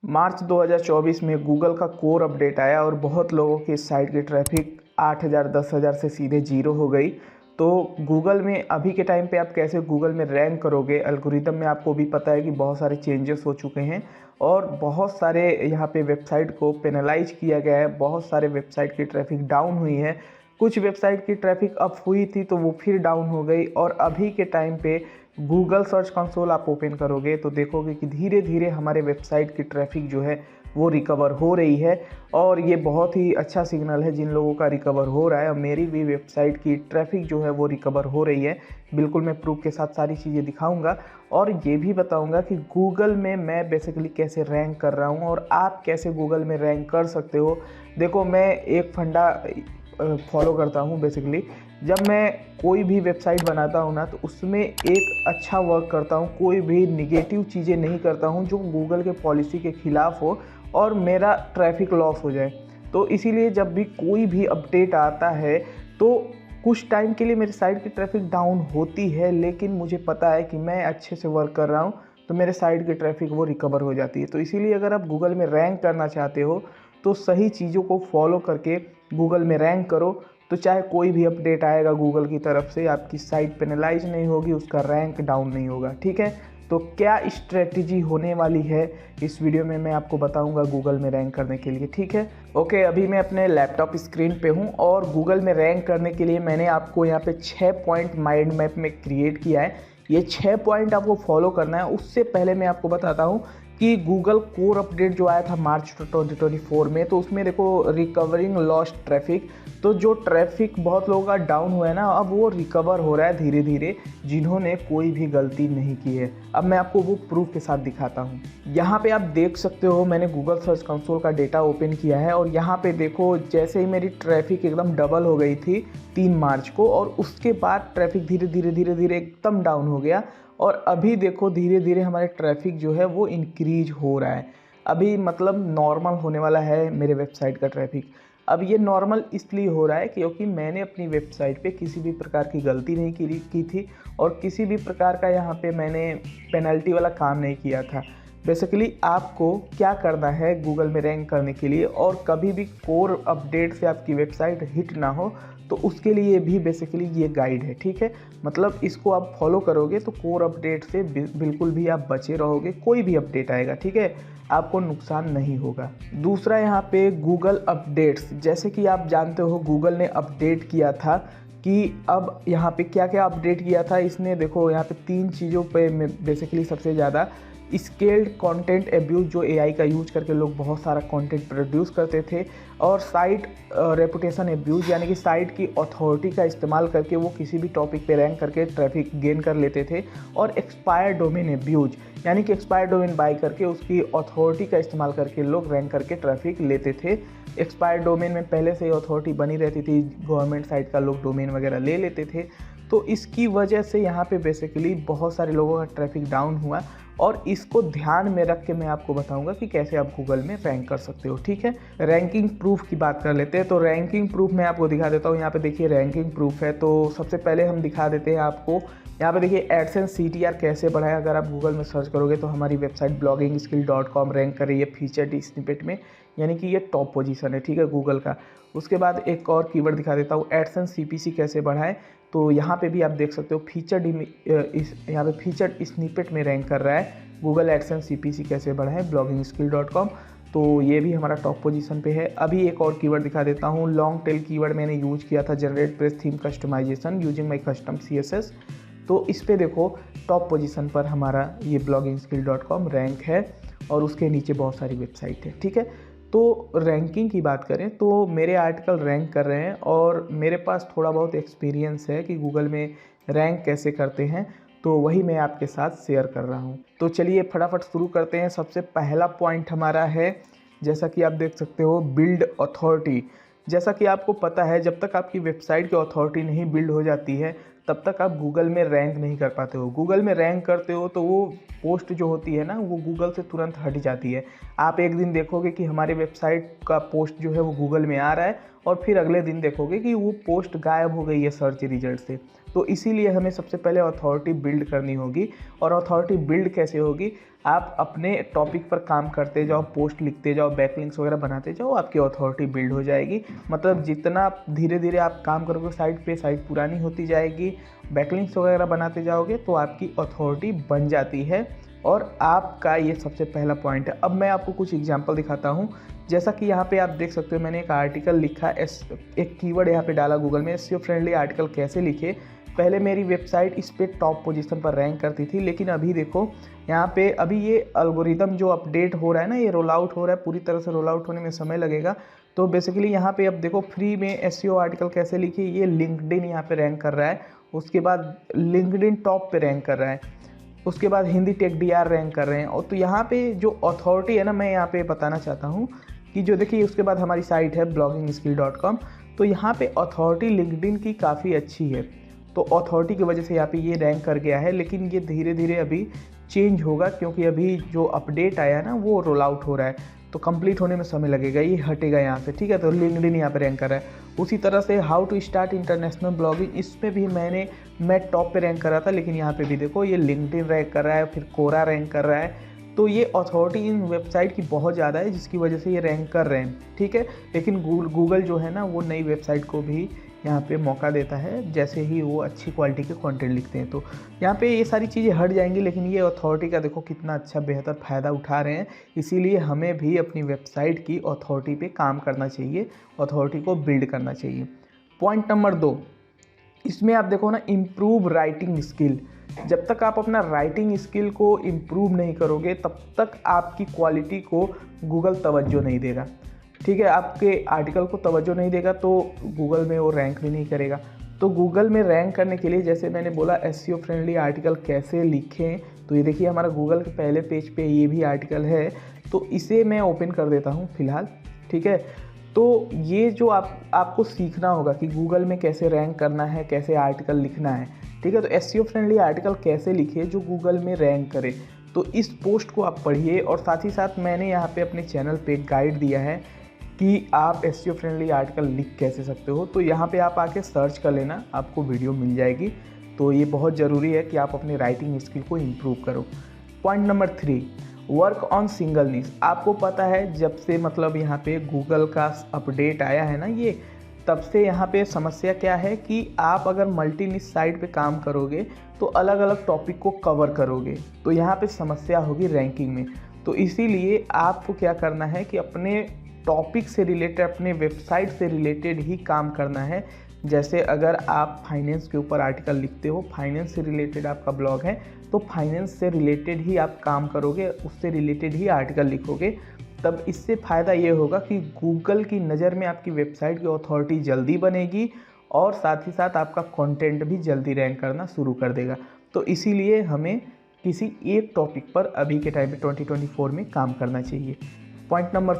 मार्च 2024 में गूगल का core update आया और बहुत लोगों की साइट की ट्रैफिक 8,000 10,000 से सीधे जीरो हो गई। तो गूगल में अभी के टाइम पे आप कैसे गूगल में रैंक करोगे, एल्गोरिदम में आपको भी पता है कि बहुत सारे चेंजेस हो चुके हैं और बहुत सारे यहाँ पे वेबसाइट को पेनलाइज किया गया है। बहुत सारे वेबसाइट की ट्रैफिक डाउन हुई है, कुछ वेबसाइट की ट्रैफिक अप हुई थी तो वो फिर डाउन हो गई। और अभी के टाइम पे गूगल सर्च कंसोल आप ओपन करोगे तो देखोगे कि धीरे धीरे हमारे वेबसाइट की ट्रैफिक जो है वो रिकवर हो रही है। और ये बहुत ही अच्छा सिग्नल है जिन लोगों का रिकवर हो रहा है। और मेरी भी वेबसाइट की ट्रैफिक जो है वो रिकवर हो रही है। बिल्कुल मैं प्रूफ के साथ सारी चीज़ें दिखाऊंगा और ये भी बताऊंगा कि गूगल में मैं बेसिकली कैसे रैंक कर रहा हूँ और आप कैसे गूगल में रैंक कर सकते हो। देखो, मैं एक फंडा फॉलो करता हूँ बेसिकली। जब मैं कोई भी वेबसाइट बनाता हूँ ना तो उसमें एक अच्छा वर्क करता हूँ, कोई भी निगेटिव चीज़ें नहीं करता हूँ जो गूगल के पॉलिसी के ख़िलाफ़ हो और मेरा ट्रैफिक लॉस हो जाए। तो इसीलिए जब भी कोई भी अपडेट आता है तो कुछ टाइम के लिए मेरी साइट की ट्रैफिक डाउन होती है, लेकिन मुझे पता है कि मैं अच्छे से वर्क कर रहा हूँ तो मेरे साइट की ट्रैफिक वो रिकवर हो जाती है। तो इसीलिए अगर आप गूगल में रैंक करना चाहते हो तो सही चीज़ों को फॉलो करके गूगल में रैंक करो। तो चाहे कोई भी अपडेट आएगा गूगल की तरफ से, आपकी साइट पेनलाइज नहीं होगी, उसका रैंक डाउन नहीं होगा। ठीक है, तो क्या स्ट्रेटजी होने वाली है इस वीडियो में मैं आपको बताऊंगा गूगल में रैंक करने के लिए। ठीक है, ओके, अभी मैं अपने लैपटॉप स्क्रीन पे हूं और गूगल में रैंक करने के लिए मैंने आपको यहाँ पे 6 पॉइंट माइंड मैप में क्रिएट किया है। ये 6 पॉइंट आपको फॉलो करना है। उससे पहले मैं आपको बताता हूँ कि गूगल कोर अपडेट जो आया था मार्च 2024 में, तो उसमें देखो रिकवरिंग लॉस्ट ट्रैफिक। तो जो ट्रैफिक बहुत लोगों का डाउन हुआ है ना, अब वो रिकवर हो रहा है धीरे धीरे, जिन्होंने कोई भी गलती नहीं की है। अब मैं आपको वो प्रूफ के साथ दिखाता हूँ। यहाँ पे आप देख सकते हो मैंने गूगल सर्च कंसोल का डेटा ओपन किया है और यहाँ पे देखो जैसे ही मेरी ट्रैफिक एकदम डबल हो गई थी 3 मार्च को और उसके बाद ट्रैफिक धीरे धीरे धीरे धीरे एकदम डाउन हो गया। और अभी देखो धीरे धीरे हमारे ट्रैफिक जो है वो इंक्रीज हो रहा है। अभी मतलब नॉर्मल होने वाला है मेरे वेबसाइट का ट्रैफिक। अब ये नॉर्मल इसलिए हो रहा है क्योंकि मैंने अपनी वेबसाइट पे किसी भी प्रकार की गलती नहीं की थी और किसी भी प्रकार का यहाँ पे मैंने पेनल्टी वाला काम नहीं किया था। बेसिकली आपको क्या करना है गूगल में रैंक करने के लिए और कभी भी कोर अपडेट से आपकी वेबसाइट हिट ना हो, तो उसके लिए भी बेसिकली ये गाइड है। ठीक है, मतलब इसको आप फॉलो करोगे तो कोर अपडेट से बिल्कुल भी आप बचे रहोगे। कोई भी अपडेट आएगा, ठीक है, आपको नुकसान नहीं होगा। दूसरा यहाँ पे गूगल अपडेट्स, जैसे कि आप जानते हो गूगल ने अपडेट किया था कि अब यहाँ पे क्या क्या अपडेट किया था इसने। देखो यहाँ पे 3 चीज़ों पे बेसिकली सबसे ज़्यादा स्केल्ड कंटेंट एब्यूज़, जो एआई का यूज करके लोग बहुत सारा कंटेंट प्रोड्यूस करते थे, और साइट रेपुटेशन एब्यूज़, यानी कि साइट की अथॉरिटी का इस्तेमाल करके वो किसी भी टॉपिक पे रैंक करके ट्रैफिक गेन कर लेते थे, और एक्सपायर डोमेन एब्यूज़, यानी कि एक्सपायर डोमेन बाय करके उसकी अथॉरिटी का इस्तेमाल करके लोग रैंक करके ट्रैफिक लेते थे। एक्सपायर डोमेन में पहले से ही अथॉरिटी बनी रहती थी, गवर्नमेंट साइट का लोग डोमेन वगैरह ले लेते थे। तो इसकी वजह से यहाँ पे बेसिकली बहुत सारे लोगों का ट्रैफिक डाउन हुआ और इसको ध्यान में रख के मैं आपको बताऊंगा कि कैसे आप गूगल में रैंक कर सकते हो। ठीक है, रैंकिंग प्रूफ की बात कर लेते हैं। तो रैंकिंग प्रूफ मैं आपको दिखा देता हूँ। यहाँ पे देखिए रैंकिंग प्रूफ है। तो सबसे पहले हम दिखा देते हैं आपको, यहाँ पे देखिए एडसेंस CTR कैसे बढ़ाएं। अगर आप गूगल में सर्च करोगे तो हमारी वेबसाइट bloggingskill.com रैंक कर रही है फीचर्ड स्निपेट में, यानी कि ये टॉप पोजीशन है, ठीक है, गूगल का। उसके बाद एक और कीवर्ड दिखा देता हूँ, एडसेंस CPC कैसे बढ़ाएं। तो यहाँ पे भी आप देख सकते हो यहाँ पे फीचर्ड स्निपेट में रैंक कर रहा है गूगल एडसेंस CPC कैसे बढ़ाएं bloggingskill.com। तो ये भी हमारा टॉप पोजीशन पे है। अभी एक और कीवर्ड दिखा देता हूँ, लॉन्ग टेल कीवर्ड मैंने यूज किया था, generate press theme customization using my custom CSS। तो इस पे देखो टॉप पोजीशन पर हमारा ये bloggingskill.com रैंक है और उसके नीचे बहुत सारी वेबसाइट है। ठीक है, तो रैंकिंग की बात करें तो मेरे आर्टिकल रैंक कर रहे हैं और मेरे पास थोड़ा बहुत एक्सपीरियंस है कि गूगल में रैंक कैसे करते हैं, तो वही मैं आपके साथ शेयर कर रहा हूँ। तो चलिए फटाफट शुरू करते हैं। सबसे पहला पॉइंट हमारा है, जैसा कि आप देख सकते हो, बिल्ड अथॉरिटी। जैसा कि आपको पता है जब तक आपकी वेबसाइट की अथॉरिटी नहीं बिल्ड हो जाती है तब तक आप गूगल में रैंक नहीं कर पाते हो। गूगल में रैंक करते हो तो वो पोस्ट जो होती है ना वो गूगल से तुरंत हट जाती है। आप एक दिन देखोगे कि हमारे वेबसाइट का पोस्ट जो है वो गूगल में आ रहा है और फिर अगले दिन देखोगे कि वो पोस्ट गायब हो गई है सर्च रिजल्ट से। तो इसीलिए हमें सबसे पहले अथॉरिटी बिल्ड करनी होगी। और अथॉरिटी बिल्ड कैसे होगी, आप अपने टॉपिक पर काम करते जाओ, पोस्ट लिखते जाओ, बैकलिंक्स वगैरह बनाते जाओ, आपकी अथॉरिटी बिल्ड हो जाएगी। मतलब जितना धीरे धीरे आप काम करोगे साइट पे, साइट पुरानी होती जाएगी, बैकलिंक्स वगैरह बनाते जाओगे तो आपकी अथॉरिटी बन जाती है और आपका ये सबसे पहला पॉइंट है। अब मैं आपको कुछ एग्जांपल दिखाता हूँ। जैसा कि यहाँ पे आप देख सकते हो, मैंने एक आर्टिकल लिखा, एक कीवर्ड यहाँ पे डाला गूगल में, एसईओ फ्रेंडली आर्टिकल कैसे लिखे। पहले मेरी वेबसाइट इस पे टॉप पोजीशन पर रैंक करती थी, लेकिन अभी देखो यहाँ पे अभी ये एल्गोरिदम जो अपडेट हो रहा है ना, ये रोल आउट हो रहा है, पूरी तरह से रोल आउट होने में समय लगेगा। तो बेसिकली यहाँ पे अब देखो फ्री में एसईओ आर्टिकल कैसे लिखे, ये लिंक्डइन यहाँ पे रैंक कर रहा है, उसके बाद लिंक्डइन टॉप पे रैंक कर रहा है, उसके बाद हिंदी टेक डीआर रैंक कर रहे हैं। और तो यहाँ पे जो अथॉरिटी है ना, मैं यहाँ पे बताना चाहता हूँ कि जो देखिए उसके बाद हमारी साइट है bloggingskill.com, तो यहाँ पे अथॉरिटी लिंक्डइन की काफ़ी अच्छी है। तो अथॉरिटी की वजह से यहाँ पे ये रैंक कर गया है, लेकिन ये धीरे धीरे अभी चेंज होगा क्योंकि अभी जो अपडेट आया ना वो रोल आउट हो रहा है, तो कंप्लीट होने में समय लगेगा, ये हटेगा यहाँ से, ठीक है। तो लिंक्डइन यहाँ पे रैंक कर रहा है। उसी तरह से how to start international blogging, इसमें भी मैं टॉप पे रैंक कर रहा था, लेकिन यहाँ पे भी देखो ये लिंक्डइन रैंक कर रहा है, फिर कोरा रैंक कर रहा है। तो ये अथॉरिटी इन वेबसाइट की बहुत ज़्यादा है, जिसकी वजह से ये रैंक कर रहे हैं, ठीक है। लेकिन गूगल जो है ना वो नई वेबसाइट को भी यहाँ पे मौका देता है, जैसे ही वो अच्छी क्वालिटी के कंटेंट लिखते हैं। तो यहाँ पे ये सारी चीज़ें हट जाएंगी, लेकिन ये अथॉरिटी का देखो कितना अच्छा बेहतर फ़ायदा उठा रहे हैं। इसीलिए हमें भी अपनी वेबसाइट की अथॉरिटी पे काम करना चाहिए, अथॉरिटी को बिल्ड करना चाहिए। पॉइंट नंबर 2, इसमें आप देखो ना, इम्प्रूव राइटिंग स्किल। जब तक आप अपना राइटिंग स्किल को इम्प्रूव नहीं करोगे तब तक आपकी क्वालिटी को गूगल तवज्जो नहीं देगा, ठीक है। आपके आर्टिकल को तवज्जो नहीं देगा तो गूगल में वो रैंक भी नहीं करेगा। तो गूगल में रैंक करने के लिए, जैसे मैंने बोला एसईओ फ्रेंडली आर्टिकल कैसे लिखें, तो ये देखिए हमारा गूगल के पहले पेज पे ये भी आर्टिकल है, तो इसे मैं ओपन कर देता हूँ फ़िलहाल, ठीक है। तो ये जो आपको सीखना होगा कि गूगल में कैसे रैंक करना है, कैसे आर्टिकल लिखना है, ठीक है। तो एसईओ फ्रेंडली आर्टिकल कैसे लिखे जो गूगल में रैंक करे, तो इस पोस्ट को आप पढ़िए। और साथ ही साथ मैंने यहाँ पे अपने चैनल पे एक गाइड दिया है कि आप एसईओ फ्रेंडली आर्टिकल लिख कैसे सकते हो, तो यहाँ पे आप आके सर्च कर लेना, आपको वीडियो मिल जाएगी। तो ये बहुत ज़रूरी है कि आप अपने राइटिंग स्किल को इम्प्रूव करो। Point number 3, work on single niche. आपको पता है जब से मतलब यहाँ पे गूगल का अपडेट आया है ना, ये तब से यहाँ पे समस्या क्या है कि आप अगर मल्टी निश साइट पे काम करोगे तो अलग अलग टॉपिक को कवर करोगे, तो यहाँ पे समस्या होगी रैंकिंग में। तो इसीलिए आपको क्या करना है कि अपने टॉपिक से रिलेटेड, अपने वेबसाइट से रिलेटेड ही काम करना है। जैसे अगर आप फाइनेंस के ऊपर आर्टिकल लिखते हो, फाइनेंस से रिलेटेड आपका ब्लॉग है, तो फाइनेंस से रिलेटेड ही आप काम करोगे, उससे रिलेटेड ही आर्टिकल लिखोगे। तब इससे फ़ायदा ये होगा कि गूगल की नज़र में आपकी वेबसाइट की अथॉरिटी जल्दी बनेगी और साथ ही साथ आपका कंटेंट भी जल्दी रैंक करना शुरू कर देगा। तो इसीलिए हमें किसी एक टॉपिक पर अभी के टाइम में 2024 में काम करना चाहिए। पॉइंट नंबर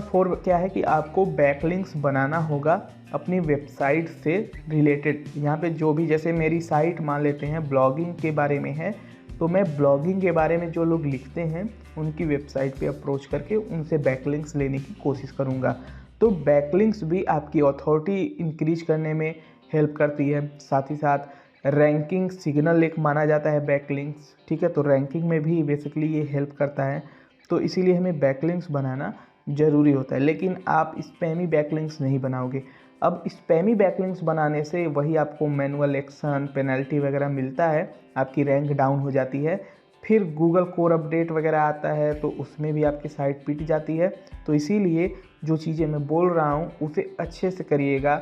4 क्या है कि आपको बैकलिंक्स बनाना होगा अपनी वेबसाइट से रिलेटेड। यहाँ पे जो भी, जैसे मेरी साइट मान लेते हैं ब्लॉगिंग के बारे में है, तो मैं ब्लॉगिंग के बारे में जो लोग लिखते हैं उनकी वेबसाइट पे अप्रोच करके उनसे बैकलिंक्स लेने की कोशिश करूँगा। तो बैकलिंक्स भी आपकी अथॉरिटी इंक्रीज करने में हेल्प करती है, साथ ही साथ रैंकिंग सिग्नल एक माना जाता है बैकलिंक्स, ठीक है। तो रैंकिंग में भी बेसिकली ये हेल्प करता है। तो इसीलिए हमें बैकलिंक्स बनाना ज़रूरी होता है, लेकिन आप स्पैमी बैकलिंक्स नहीं बनाओगे। अब स्पैमी बैकलिंक्स बनाने से वही आपको मैनुअल एक्शन, पेनल्टी वगैरह मिलता है, आपकी रैंक डाउन हो जाती है, फिर गूगल कोर अपडेट वगैरह आता है तो उसमें भी आपकी साइट पिट जाती है। तो इसीलिए जो चीज़ें मैं बोल रहा हूँ उसे अच्छे से करिएगा।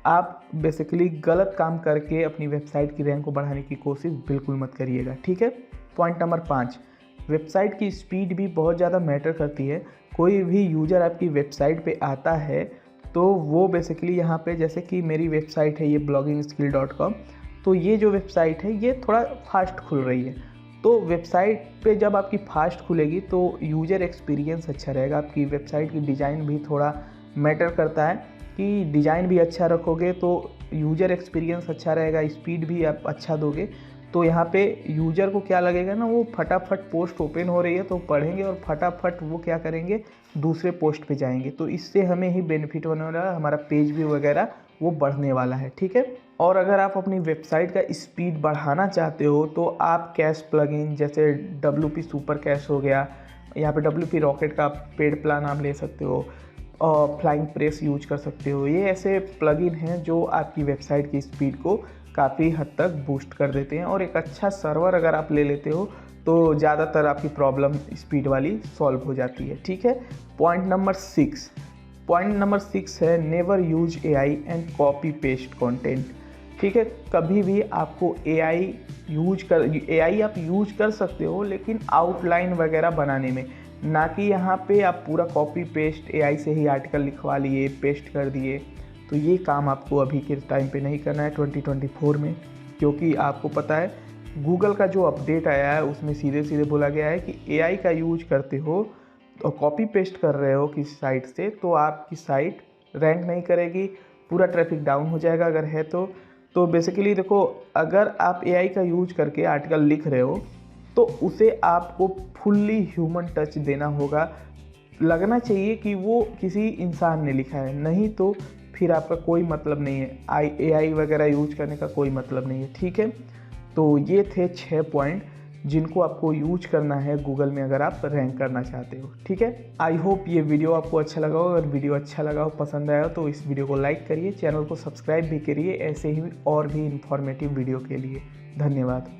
आप बेसिकली गलत काम करके अपनी वेबसाइट की रैंक को बढ़ाने की कोशिश बिल्कुल मत करिएगा, ठीक है। पॉइंट नंबर 5, वेबसाइट की स्पीड भी बहुत ज़्यादा मैटर करती है। कोई भी यूज़र आपकी वेबसाइट पे आता है तो वो बेसिकली यहाँ पे, जैसे कि मेरी वेबसाइट है ये bloggingskill.com, तो ये जो वेबसाइट है ये थोड़ा फास्ट खुल रही है। तो वेबसाइट पे जब आपकी फास्ट खुलेगी तो यूज़र एक्सपीरियंस अच्छा रहेगा। आपकी वेबसाइट की डिज़ाइन भी थोड़ा मैटर करता है कि डिज़ाइन भी अच्छा रखोगे तो यूज़र एक्सपीरियंस अच्छा रहेगा, स्पीड भी आप अच्छा दोगे। तो यहाँ पे यूज़र को क्या लगेगा ना, वो फटाफट पोस्ट ओपन हो रही है तो पढ़ेंगे और फटाफट वो क्या करेंगे, दूसरे पोस्ट पे जाएंगे। तो इससे हमें ही बेनिफिट होने वाला है, हमारा पेज व्यू वगैरह वो बढ़ने वाला है, ठीक है। और अगर आप अपनी वेबसाइट का स्पीड बढ़ाना चाहते हो तो आप कैश प्लगइन जैसे WP सुपर कैश हो गया, यहाँ पे WP रॉकेट का पेड प्लान आप ले सकते हो, और फ्लाइंग प्रेस यूज कर सकते हो। ये ऐसे प्लगइन हैं जो आपकी वेबसाइट की स्पीड को काफ़ी हद तक बूस्ट कर देते हैं, और एक अच्छा सर्वर अगर आप ले लेते हो तो ज़्यादातर आपकी प्रॉब्लम स्पीड वाली सॉल्व हो जाती है। ठीक है। पॉइंट नंबर 6 है never use AI and copy paste content. ठीक है, कभी भी आपको AI आप यूज कर सकते हो, लेकिन आउटलाइन वगैरह बनाने में, ना कि यहाँ पे आप पूरा कॉपी पेस्ट AI से ही आर्टिकल लिखवा लिए, पेस्ट कर दिए। तो ये काम आपको अभी के टाइम पे नहीं करना है 2024 में, क्योंकि आपको पता है गूगल का जो अपडेट आया है उसमें सीधे सीधे बोला गया है कि AI का यूज करते हो तो कॉपी पेस्ट कर रहे हो किसी साइट से तो आपकी साइट रैंक नहीं करेगी, पूरा ट्रैफिक डाउन हो जाएगा अगर है तो बेसिकली देखो, अगर आप AI का यूज करके आर्टिकल लिख रहे हो तो उसे आपको फुल्ली ह्यूमन टच देना होगा। लगना चाहिए कि वो किसी इंसान ने लिखा है, नहीं तो फिर आपका कोई मतलब नहीं है, AI वगैरह यूज करने का कोई मतलब नहीं है। ठीक है, तो ये थे 6 पॉइंट जिनको आपको यूज करना है गूगल में अगर आप रैंक करना चाहते हो। ठीक है, आई होप ये वीडियो आपको अच्छा लगा हो। अगर वीडियो अच्छा लगा हो, पसंद आया हो, तो इस वीडियो को लाइक करिए, चैनल को सब्सक्राइब भी करिए ऐसे ही और भी इंफॉर्मेटिव वीडियो के लिए। धन्यवाद।